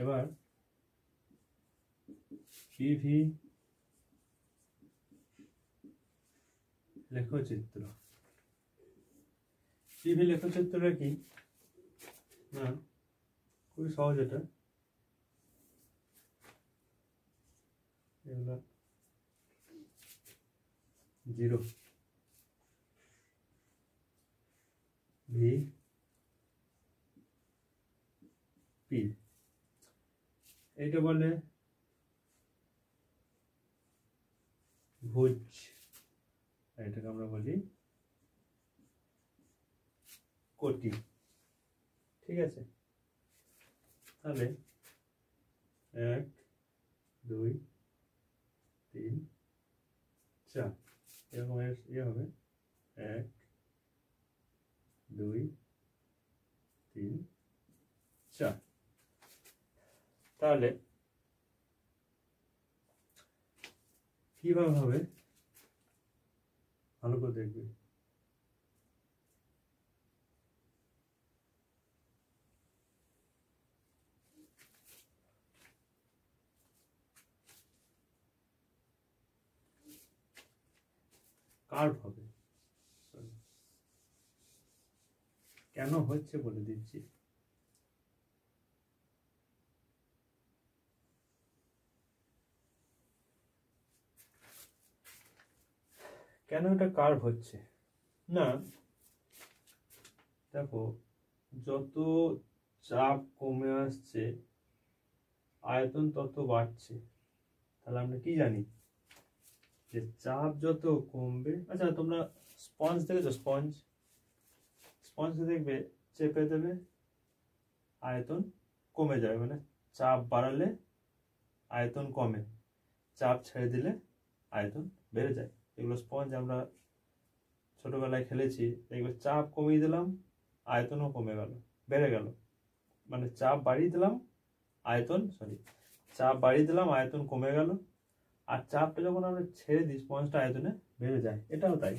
এবার পিভি লেখচিত্র। পিভি লেখচিত্রটা কি না, খুবই সহজ। এটা এগুলো 0 ভি পি, এইটা বলে ভুজ, এটাকে আমরা বলি কোটি। ঠিক আছে, তাহলে 1 2 3 4 এরকম হবে 1 2 3 4। তাহলে কিভাবে হবে ভালো করে দেখবে। কার্ভ হবে, কেন হচ্ছে বলে দিচ্ছি। কেন এটা কার্ভ হচ্ছে না, দেখো যত চাপ কমে আসছে আয়তন তত বাড়ছে। তাহলে আমরা কি জানি যে চাপ যত কমবে, আচ্ছা তোমরা স্পঞ্জ দেখেছো, স্পঞ্জ দেখবে চেপে দেবে আয়তন কমে যাবে, মানে চাপ বাড়ালে আয়তন কমে, চাপ ছেড়ে দিলে আয়তন বেড়ে যায়। এগুলো স্পঞ্জ আমরা ছোটবেলায় খেলেছি, দেখবে চাপ কমিয়ে দিলাম আয়তনও কমে গেল, বেড়ে গেল, মানে চাপ বাড়িয়ে দিলাম চাপ বাড়িয়ে দিলাম আয়তন কমে গেল, আর চাপটা যখন আমরা ছেড়ে দিই স্পঞ্জটা আয়তনে বেড়ে যায়। এটাও তাই,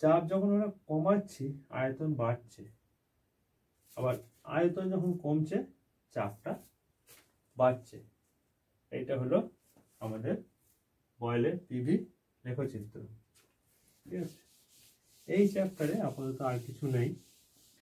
চাপ যখন আমরা কমাচ্ছি আয়তন বাড়ছে, আবার আয়তন যখন কমছে চাপটা বাড়ছে। এইটা হলো আমাদের বয়েলের পিভি লেখচিত্র। ঠিক আছে, এই চ্যাপ্টারে আপাতত আর কিছু নেই।